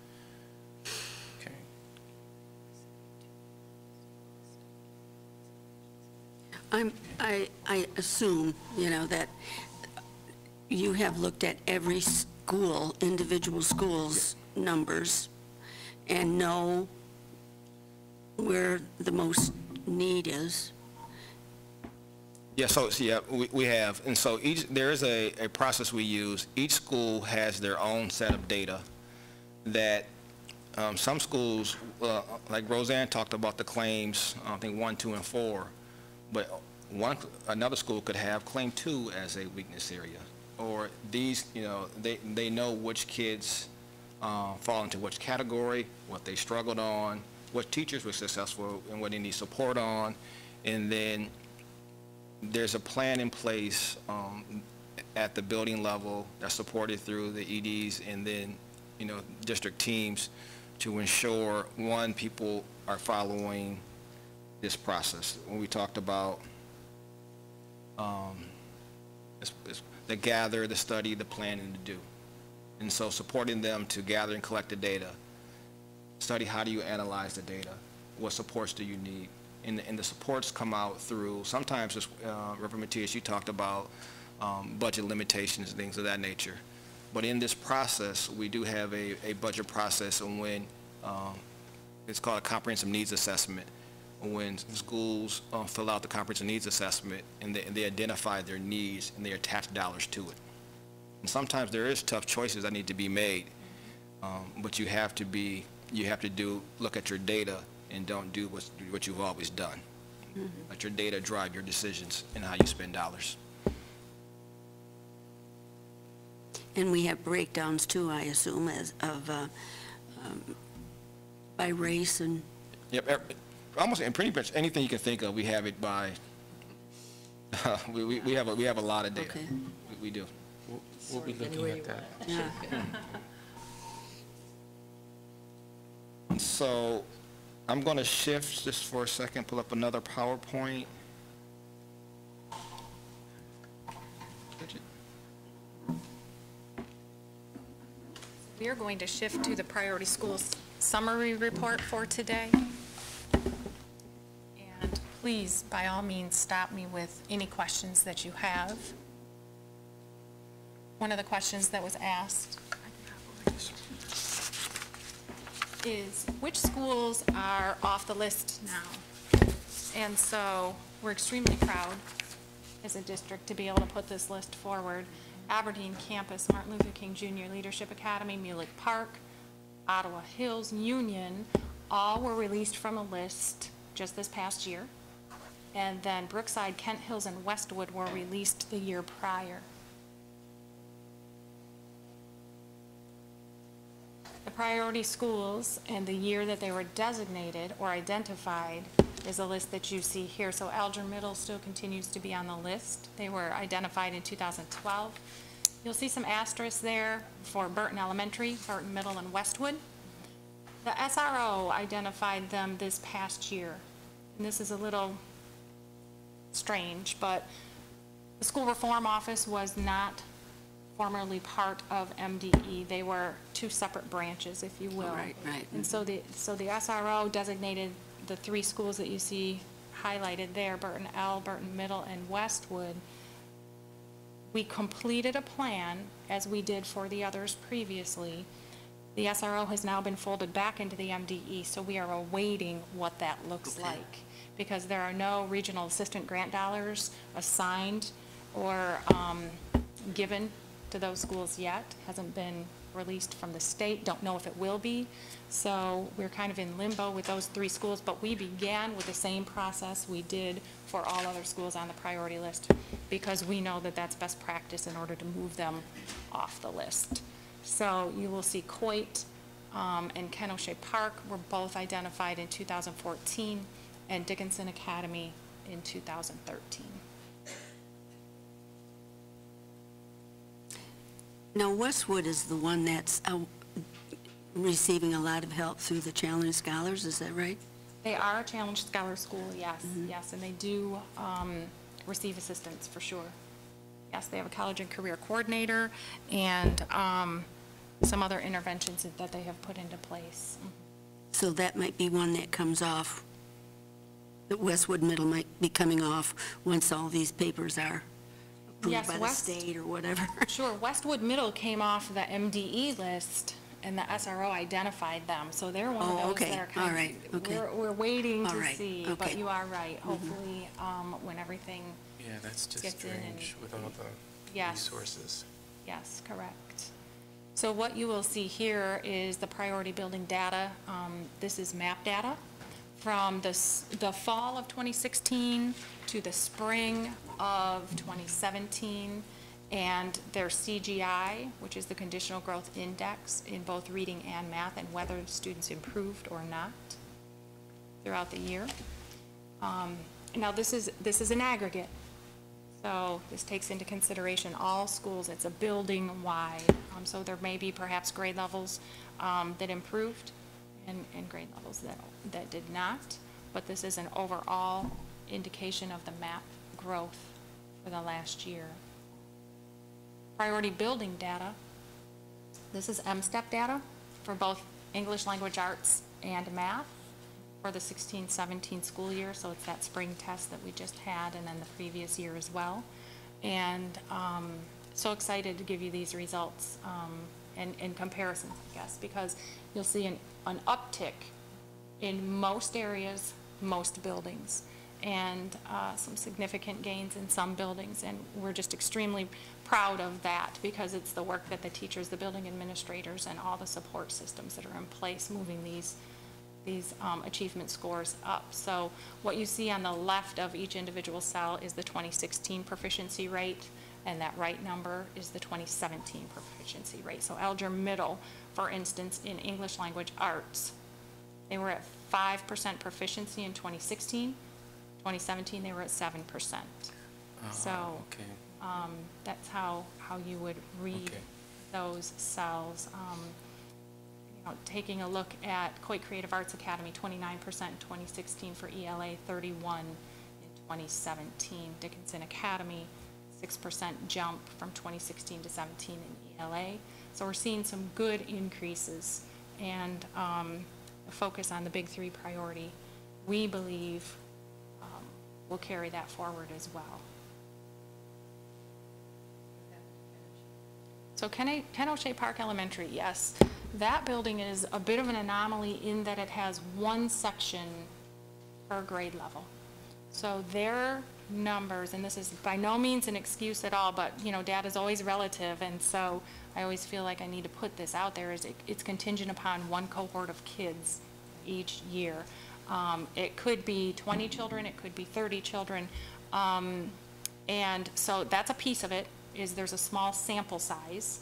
[SPEAKER 1] Okay.
[SPEAKER 4] I assume, that you have looked at every school, individual school's numbers, and know where the most need is.
[SPEAKER 2] Yeah, we have. And so there is a process we use. Each school has their own set of data that some schools, like Roseanne talked about the claims, I think 1, 2, and 4, but another school could have claim 2 as a weakness area. Or these, they know which kids fall into which category, what they struggled on, what teachers were successful, and what they need support on. And then there's a plan in place at the building level that's supported through the EDs and then, district teams to ensure, one, people are following this process. When we talked about the gather, the study, the plan, and the do. And so supporting them to gather and collect the data, study how do you analyze the data, what supports do you need, and the supports come out through, sometimes, Reverend Matias, you talked about budget limitations and things of that nature. But in this process, we do have a budget process, and when it's called a comprehensive needs assessment, when schools fill out the comprehensive needs assessment and they identify their needs and they attach dollars to it. And sometimes there is tough choices that need to be made, but you have to look at your data and don't do what you've always done. Mm-hmm. Let your data drive your decisions and how you spend dollars.
[SPEAKER 4] And we have breakdowns too, I assume, by race and...
[SPEAKER 2] Yep, almost in pretty much anything you can think of, we have it by, we have a lot of data.
[SPEAKER 4] Okay.
[SPEAKER 2] We do.
[SPEAKER 1] We'll be looking at that.
[SPEAKER 4] Yeah.
[SPEAKER 2] So I'm going to shift just for a second, pull up another PowerPoint.
[SPEAKER 5] We are going to shift to the priority schools summary report for today. And please, by all means, stop me with any questions that you have. One of the questions that was asked is, which schools are off the list now? And so we're extremely proud as a district to be able to put this list forward. Aberdeen Campus, Martin Luther King Jr. Leadership Academy, Mulek Park, Ottawa Hills, Union, all were released from a list just this past year. And then Brookside, Kent Hills, and Westwood were released the year prior. The priority schools and the year that they were designated or identified is a list that you see here. So Alger Middle still continues to be on the list. They were identified in 2012. You'll see some asterisks there for Burton Elementary, Burton Middle, and Westwood. The SRO identified them this past year. And this is a little strange, but the School Reform Office was not formerly part of MDE. They were two separate branches, if you will.
[SPEAKER 4] Right.
[SPEAKER 5] And so the SRO designated the three schools that you see highlighted there, Burton L, Burton Middle, and Westwood. We completed a plan, as we did for the others previously. The SRO has now been folded back into the MDE, so we are awaiting what that looks like, because there are no regional assistant grant dollars assigned or given to those schools yet. Hasn't been released from the state. Don't know if it will be. So we're kind of in limbo with those three schools, but we began with the same process we did for all other schools on the priority list, because we know that that's best practice in order to move them off the list. So you will see Coit and Ken O'Shea Park were both identified in 2014, and Dickinson Academy in 2013.
[SPEAKER 4] Now, Westwood is the one that's receiving a lot of help through the Challenge Scholars, is that right?
[SPEAKER 5] They are a Challenge Scholar School, yes, yes, and they do receive assistance for sure. Yes, they have a college and career coordinator and some other interventions that they have put into place.
[SPEAKER 4] So that might be one that comes off, that Westwood Middle might be coming off once all these papers are approved
[SPEAKER 5] Yes,
[SPEAKER 4] by the state or whatever.
[SPEAKER 5] Sure, Westwood Middle came off the MDE list, and the SRO identified them, so they're one of
[SPEAKER 4] Oh,
[SPEAKER 5] those
[SPEAKER 4] okay.
[SPEAKER 5] that are kind
[SPEAKER 4] All
[SPEAKER 5] of,
[SPEAKER 4] right. Okay.
[SPEAKER 5] we're waiting
[SPEAKER 4] All
[SPEAKER 5] to
[SPEAKER 4] right.
[SPEAKER 5] see, but
[SPEAKER 4] Okay.
[SPEAKER 5] you are right. Hopefully, when everything,
[SPEAKER 1] Yeah, that's just
[SPEAKER 5] Gets in and-
[SPEAKER 1] strange with all the
[SPEAKER 5] Yes.
[SPEAKER 1] resources.
[SPEAKER 5] yes, correct. So what you will see here is the priority building data. This is map data from the fall of 2016 to the spring of 2017, and their CGI, which is the Conditional Growth Index, in both reading and math, and whether students improved or not throughout the year. Now, this is an aggregate, so this takes into consideration all schools. It's a building-wide, so there may be perhaps grade levels that improved and grade levels that did not, but this is an overall indication of the map growth for the last year. Priority building data, this is MSTEP data for both English Language Arts and math for the 16-17 school year, so it's that spring test that we just had and then the previous year as well. And so excited to give you these results and comparisons, I guess, because you'll see an uptick in most areas, most buildings, and some significant gains in some buildings, and we're just extremely proud of that because it's the work that the teachers, the building administrators, and all the support systems that are in place moving these achievement scores up. So what you see on the left of each individual cell is the 2016 proficiency rate, and that right number is the 2017 proficiency rate. So Alger Middle, for instance, in English Language Arts, they were at 5% proficiency in 2016. 2017, they were at 7%. So
[SPEAKER 1] Okay.
[SPEAKER 5] that's how you would read
[SPEAKER 1] Okay.
[SPEAKER 5] those cells. Taking a look at Coit Creative Arts Academy, 29% in 2016 for ELA, 31 in 2017. Dickinson Academy, 6% jump from 2016 to 17 in ELA. So we're seeing some good increases, and the focus on the big three priority, we believe, will carry that forward as well. So Ken O'Shea Park Elementary, yes. That building is a bit of an anomaly in that it has one section per grade level. So their numbers, and this is by no means an excuse at all, but, data is always relative, and so I always feel like I need to put this out there, is it's contingent upon one cohort of kids each year. It could be 20 children, it could be 30 children, and so that's a piece of it, is there's a small sample size.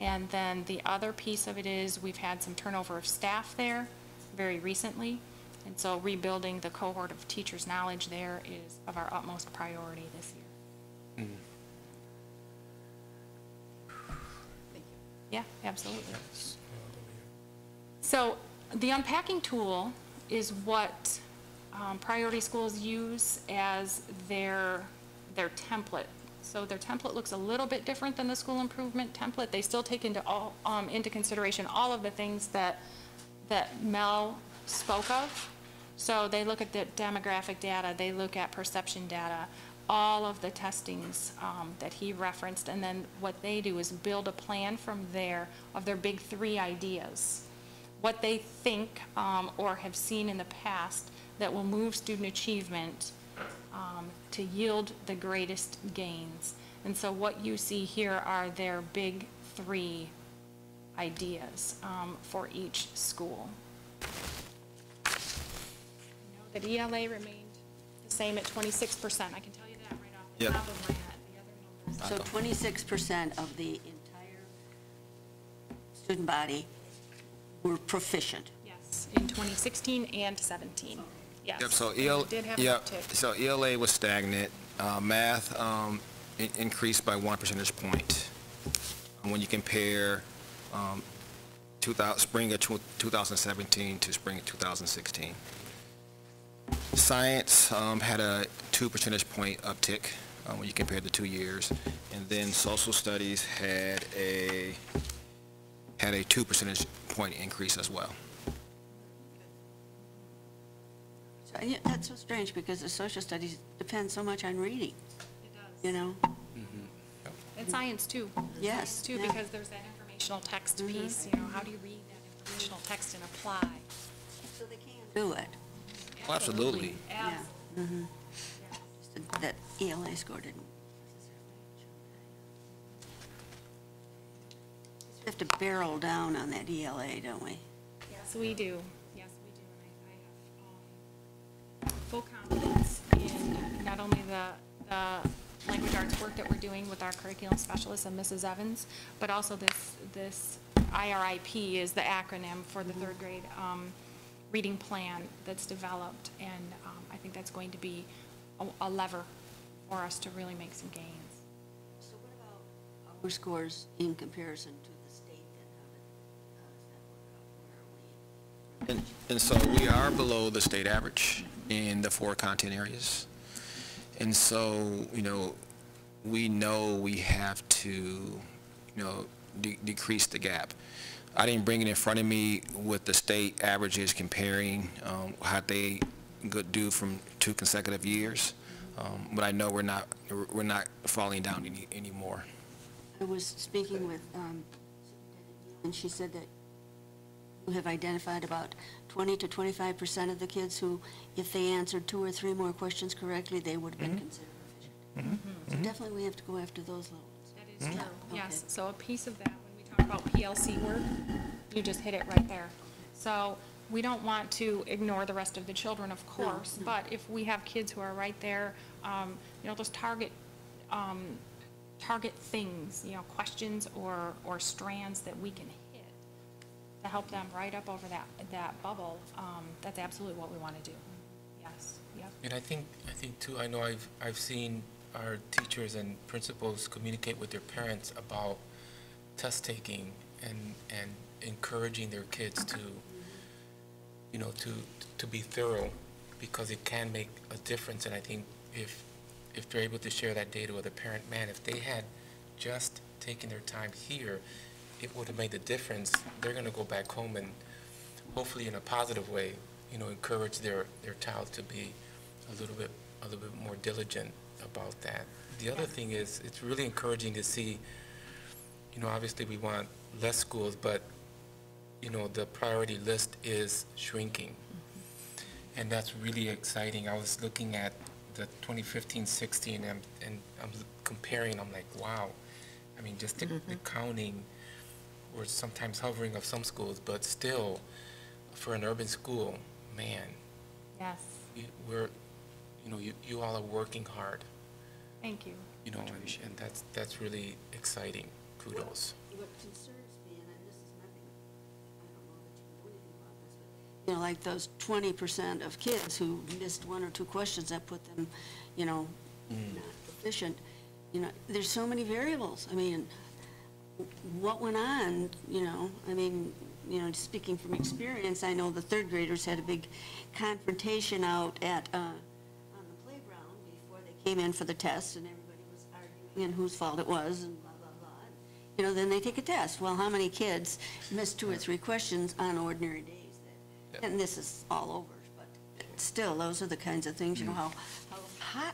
[SPEAKER 5] And then the other piece of it is we've had some turnover of staff there very recently, and so rebuilding the cohort of teachers' knowledge there is of our utmost priority this year. Yeah, absolutely.
[SPEAKER 1] Yes.
[SPEAKER 5] So the unpacking tool is what priority schools use as their template. So their template looks a little bit different than the school improvement template. They still take into consideration all of the things that Mel spoke of. So they look at the demographic data, they look at perception data, all of the testings that he referenced, and then what they do is build a plan from there of their big three ideas, what they think or have seen in the past that will move student achievement to yield the greatest gains. And so what you see here are their big three ideas for each school. I know that ELA remained the same at 26%. I can tell you that right off the top of my head.
[SPEAKER 4] So 26% of the entire student body were proficient.
[SPEAKER 5] Yes, in 2016 and 17, yes.
[SPEAKER 2] Yep, so
[SPEAKER 5] We did have an uptick.
[SPEAKER 2] so ELA was stagnant. Math increased by 1 percentage point. When you compare spring of 2017 to spring of 2016. Science had a 2 percentage point uptick when you compare the 2 years, and then social studies had a 2 percentage point increase as well.
[SPEAKER 4] So, yeah, that's so strange, because the social studies depend so much on reading,
[SPEAKER 5] It does.
[SPEAKER 4] you know?
[SPEAKER 5] And science too.
[SPEAKER 4] Yes,
[SPEAKER 5] Science too,
[SPEAKER 4] yeah.
[SPEAKER 5] because there's that informational text piece, you know, how do you read that informational text and apply?
[SPEAKER 4] So they can do it.
[SPEAKER 2] Oh, absolutely.
[SPEAKER 4] Yeah.
[SPEAKER 5] Absolutely.
[SPEAKER 4] Just that ELA score didn't. We have to barrel down on that ELA, don't we?
[SPEAKER 5] Yes, we do. Yes, we do. And I have full confidence in not only the language arts work that we're doing with our curriculum specialist and Mrs. Evans, but also this IRIP is the acronym for the third grade reading plan that's developed, and I think that's going to be a lever for us to really make some gains.
[SPEAKER 4] So what about our scores in comparison to the state, and how does that work out? Where are we?
[SPEAKER 2] And so we are below the state average in the 4 content areas. And so, we know we have to, decrease the gap. I didn't bring it in front of me with the state averages comparing how they do from 2 consecutive years, but I know we're not falling down anymore.
[SPEAKER 4] I was speaking with and she said that you have identified about 20 to 25% of the kids who, if they answered 2 or 3 more questions correctly, they would have been considered proficient. So definitely we have to go after those levels.
[SPEAKER 5] That is true, yes.
[SPEAKER 4] Okay.
[SPEAKER 5] So a piece of that, when we talk about PLC work, you just hit it right there. So we don't want to ignore the rest of the children, of course, but if we have kids who are right there, those target things, questions or strands that we can hit to help them right up over that bubble, that's absolutely what we want to do. Yes, yep.
[SPEAKER 1] And I think too, I know I've seen our teachers and principals communicate with their parents about test taking and encouraging their kids to be thorough, because it can make a difference. And I think if they're able to share that data with a parent, man, if they had just taken their time here, it would have made a difference. They're going to go back home and hopefully in a positive way, encourage their child to be a little bit more diligent about that. The other thing is, it's really encouraging to see, obviously we want less schools, but the priority list is shrinking. And that's really exciting. I was looking at the 2015-16 and I'm comparing, I'm like, wow. I mean, just the counting, we're sometimes hovering of some schools, but still, for an urban school, man,
[SPEAKER 5] Yes,
[SPEAKER 1] you all are working hard,
[SPEAKER 5] thank you.
[SPEAKER 1] and that's really exciting. Kudos.
[SPEAKER 4] What concerns me, and this is nothing, I don't know that you can do anything about this, but, like those 20% of kids who missed 1 or 2 questions, that put them, not proficient. There's so many variables. I mean, what went on, speaking from experience, I know the 3rd graders had a big confrontation out at, on the playground before they came in for the test, and everybody was arguing and whose fault it was, and blah, blah, blah. Then they take a test. Well, how many kids missed 2 or 3 questions on ordinary days? And this is all over, but still, those are the kinds of things, how hot,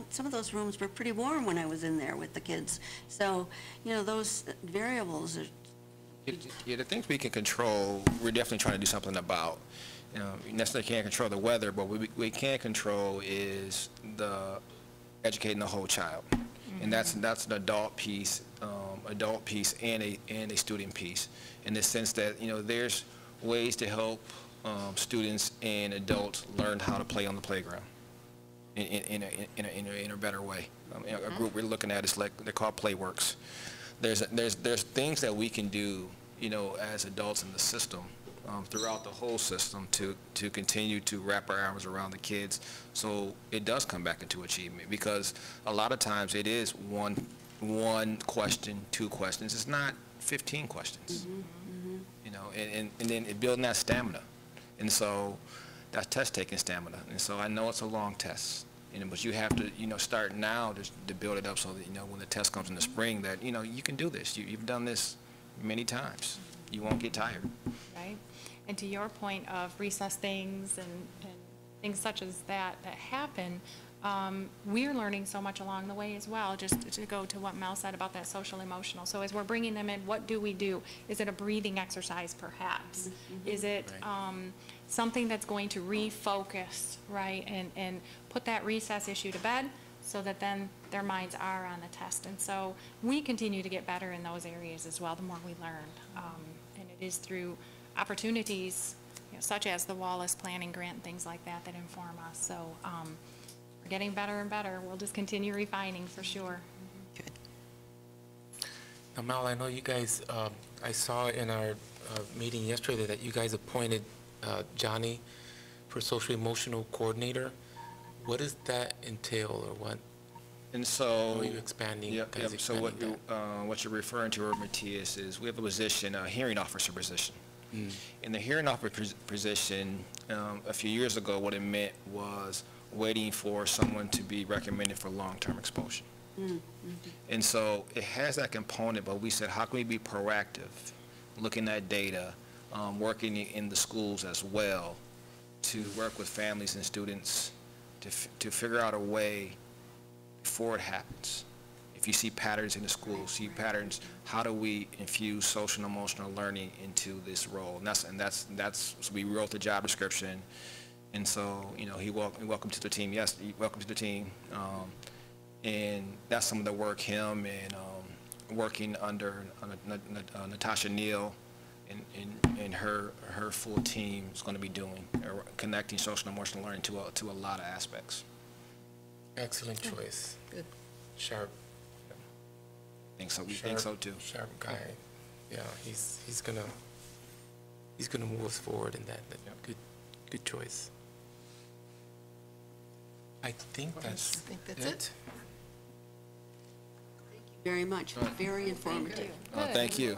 [SPEAKER 4] some of those rooms were pretty warm when I was in there with the kids. So, those variables are.
[SPEAKER 2] Yeah, the things we can control, we're definitely trying to do something about. We necessarily can't control the weather, but what we can control is educating the whole child. And that's an adult piece and a student piece, in the sense that, there's ways to help students and adults learn how to play on the playground. in a better way. A group we're looking at is like, they're called Playworks. There's things that we can do, as adults in the system, throughout the whole system to continue to wrap our arms around the kids, so it does come back into achievement, because a lot of times it is one question, 2 questions. It's not 15 questions. And then building that stamina. And so that's test-taking stamina. And so I know it's a long test, but you have to, start now to build it up so that, when the test comes in the spring, that, you can do this. You've done this many times. You won't get tired.
[SPEAKER 7] Right? And to your point of recess things and things such as that happen, we're learning so much along the way as well, just to go to what Mel said about that social emotional. So as we're bringing them in, what do we do? Is it a breathing exercise, perhaps? Is it something that's going to refocus, right, and put that recess issue to bed, so that then their minds are on the test? And so we continue to get better in those areas as well, the more we learn. And it is through opportunities, such as the Wallace Planning Grant and things like that, that inform us. So we're getting better and better. We'll just continue refining for sure.
[SPEAKER 1] Now, Mal, I know you guys, I saw in our meeting yesterday that you guys appointed Johnny for social emotional coordinator. What does that entail, or what?
[SPEAKER 2] And so,
[SPEAKER 1] How are you expanding?
[SPEAKER 2] Yep. So what you're referring to, Matthias, is we have a position, a hearing officer position. In the hearing officer position, a few years ago, what it meant was waiting for someone to be recommended for long-term exposure. And so it has that component, but we said, how can we be proactive, looking at data, working in the schools as well, to work with families and students to figure out a way before it happens. If you see patterns in the school, see patterns, how do we infuse social and emotional learning into this role? And that's so we wrote the job description. And so, welcome to the team. Yes, welcome to the team. And that's some of the work him and working under Natasha Neal and her full team is going to be doing, connecting social and emotional learning to a lot of aspects.
[SPEAKER 1] Excellent choice.
[SPEAKER 3] Good.
[SPEAKER 1] Sharp.
[SPEAKER 2] We think so too.
[SPEAKER 1] Sharp guy. Yeah, he's gonna move us forward in that. Good choice. I think that's it.
[SPEAKER 4] Very much. Very informative.
[SPEAKER 2] Thank you.